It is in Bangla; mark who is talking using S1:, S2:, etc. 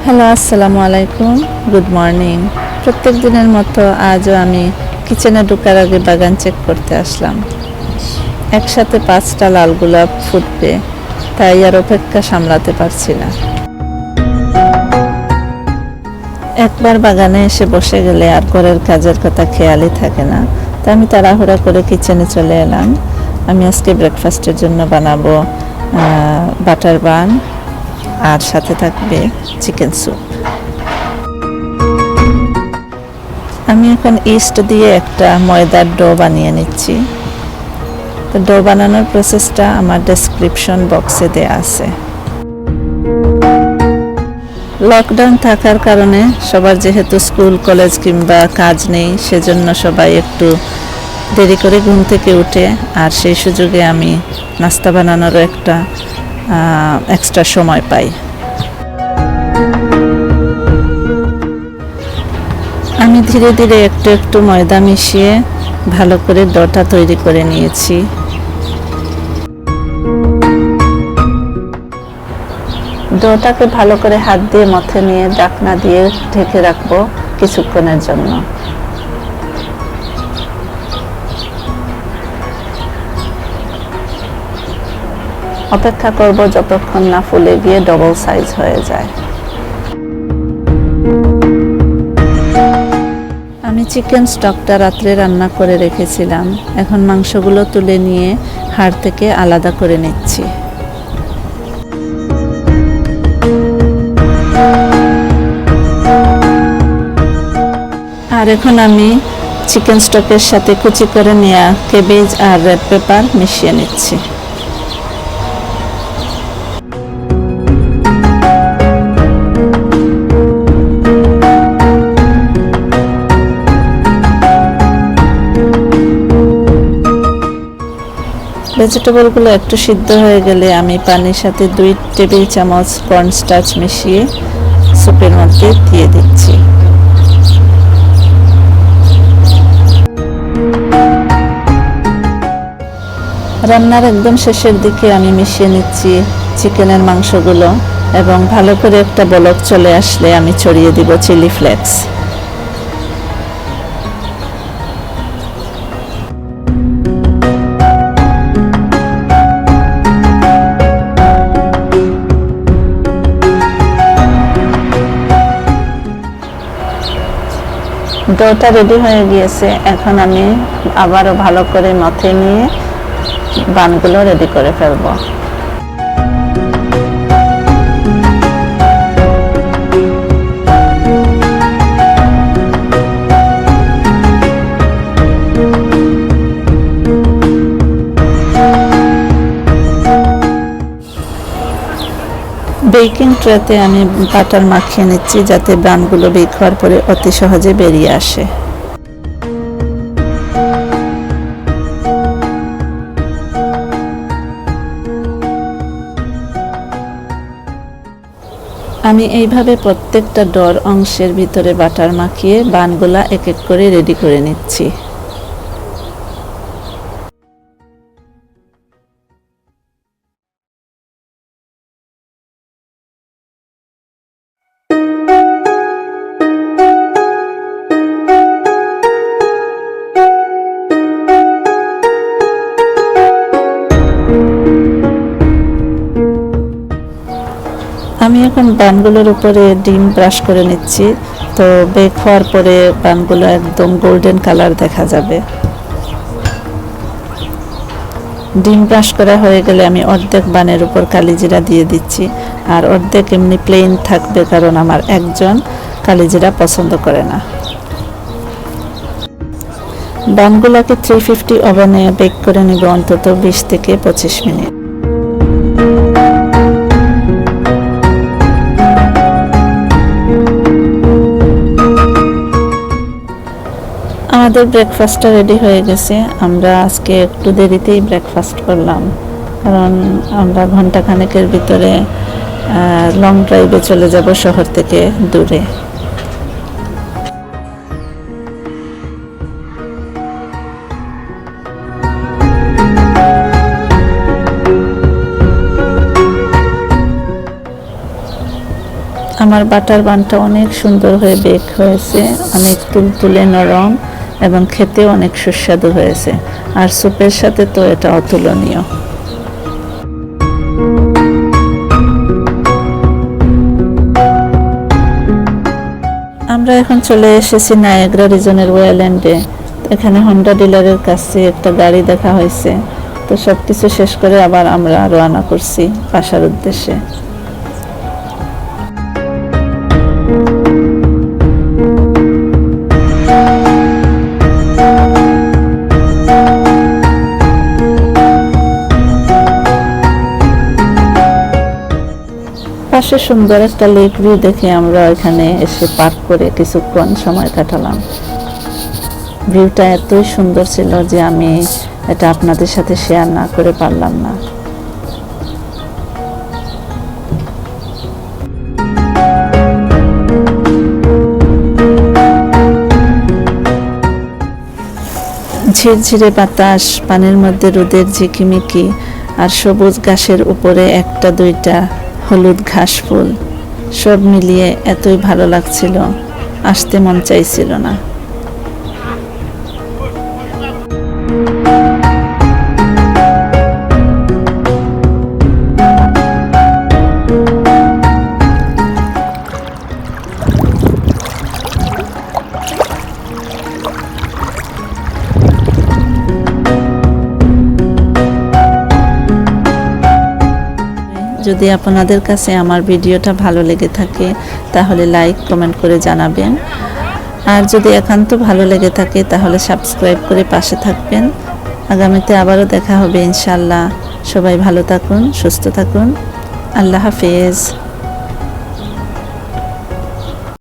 S1: হ্যালো, আসসালামু আলাইকুম, গুড মর্নিং। প্রত্যেক দিনের মতো আজও আমি কিচেনে ঢোকার আগে বাগান চেক করতে আসলাম। একসাথে 5টা লাল গোলাপ ফুটবে, তাই আর অপেক্ষা সামলাতে পারছি না। একবার বাগানে এসে বসে গেলে আর ঘরের কাজের কথা খেয়ালই থাকে না, তাই আমি তাড়াহুড়া করে কিচেনে চলে এলাম। আমি আজকে ব্রেকফাস্টের জন্য বানাবো বাটার বান, আর সাথে থাকবে চিকেন স্যুপ। আমি এখন ইস্ট দিয়ে একটা ময়দার ডো বানিয়ে নিচ্ছি। তো ডো বানানোর প্রসেসটা আমার ডেসক্রিপশন বক্সে দেয়া আছে। লকডাউন থাকার কারণে সবার যেহেতু স্কুল কলেজ কিংবা কাজ নেই, সেজন্য সবাই একটু দেরি করে ঘুম থেকে উঠে, আর সেই সুযোগে আমি নাস্তা বানানোরও একটা এক্সট্রা সময় পাই। আমি ধীরে ধীরে একটু একটু ময়দা মিশিয়ে ভালো করে ডোটা তৈরি করে নিয়েছি। ডোটাকে ভালো করে হাত দিয়ে মথে নিয়ে ঢাকনা দিয়ে ঢেকে রাখবো কিছুক্ষণের জন্য। অপেক্ষা করব যতক্ষণ না ফুলে গিয়ে ডবল সাইজ হয়ে যায়। আমি চিকেন স্টকটা রাত্রে রান্না করে রেখেছিলাম, এখন মাংসগুলো তুলে নিয়ে হাড় থেকে আলাদা করে নিচ্ছি। আর এখন আমি চিকেন স্টকের সাথে কুচি করে নেওয়া ক্যাবেজ আর রেড পেপার মিশিয়ে নিচ্ছি। ভেজিটেবলগুলো একটু সিদ্ধ হয়ে গেলে আমি পানির সাথে 2 টেবিল চামচ কর্নস্টার্চ মিশিয়ে স্যুপের মধ্যে দিয়ে দিচ্ছি। রান্নার একদম শেষের দিকে আমি মিশিয়ে নিচ্ছি চিকেনের মাংসগুলো, এবং ভালো করে একটা বলক চলে আসলে আমি ছড়িয়ে দিব চিলি ফ্লেক্স। ডোটা রেডি হয়ে গিয়েছে, এখন আমি আবারও ভালো করে মথে নিয়ে বানগুলো রেডি করে ফেলবো। বেকিং ট্রেতে আমি বাটার মাখিয়ে নিচ্ছি, যাতে বানগুলো বেক হওয়ার পরে অতি সহজে বেরিয়ে আসে। আমি এইভাবে প্রত্যেকটা ডোর অংশের ভিতরে বাটার মাখিয়ে বানগুলা এক এক করে রেডি করে নিচ্ছি। আমি এখন বানগুলোর উপরে ডিম ব্রাশ করে নিচ্ছি, তো বেক হওয়ার পরে বানগুলো একদম গোল্ডেন কালার দেখা যাবে। ডিম ব্রাশ করা হয়ে গেলে আমি অর্ধেক বানের উপর কালিজিরা দিয়ে দিচ্ছি, আর অর্ধেক এমনি প্লেন থাকবে, কারণ আমার একজন কালিজিরা পছন্দ করে না। বানগুলোকে 350 ওভেনে বেক করে নিব অন্তত 20 থেকে 25 মিনিট। আমাদের ব্রেকফাস্টটা রেডি হয়ে গেছে। আমরা আজকে একটু দেরিতেই ব্রেকফাস্ট করলাম, কারণ আমরা ঘন্টাখানেকের ভিতরে লং ড্রাইভে চলে যাব শহর থেকে দূরে। আমার বাটার বানটা অনেক সুন্দর হয়ে বেক হয়েছে, অনেক তুলতুলে নরম এবং খেতেও অনেক সুস্বাদু হয়েছে। আর স্যুপের সাথে তো এটা অতুলনীয়। আমরা এখন চলে এসেছি নায়াগ্রা রিজনের ওয়েল্যান্ডে। এখানে হন্ডা ডিলারের কাছে একটা গাড়ি দেখা হয়েছে, তো সব কিছু শেষ করে আবার আমরা রওনা করছি বাসার উদ্দেশ্যে। পাশে সুন্দর একটা লেক ভিউ দেখে আমরা এখানে এসে পার্ক করে কিছুক্ষণ সময় কাটালাম। ভিউটা এতই সুন্দর ছিল যে আমি এটা আপনাদের সাথে শেয়ার না করে পারলাম না। ঝিরঝিরে বাতাস, পানির মধ্যে রোদের ঝিকিমিকি, আর সবুজ ঘাসের উপরে একটা দুইটা হলুদ ঘাস ফুল, সব মিলিয়ে এতই ভালো লাগছিল, আসতে মন চাইছিল না। যদি আপনাদের কাছে আমার ভিডিওটা ভালো লেগে থাকে তাহলে লাইক কমেন্ট করে জানাবেন, আর যদি একান্ত ভালো লেগে থাকে তাহলে সাবস্ক্রাইব করে পাশে থাকবেন। আগামীতে আবারও দেখা হবে ইনশাআল্লাহ। সবাই ভালো থাকুন, সুস্থ থাকুন। আল্লাহ হাফেজ।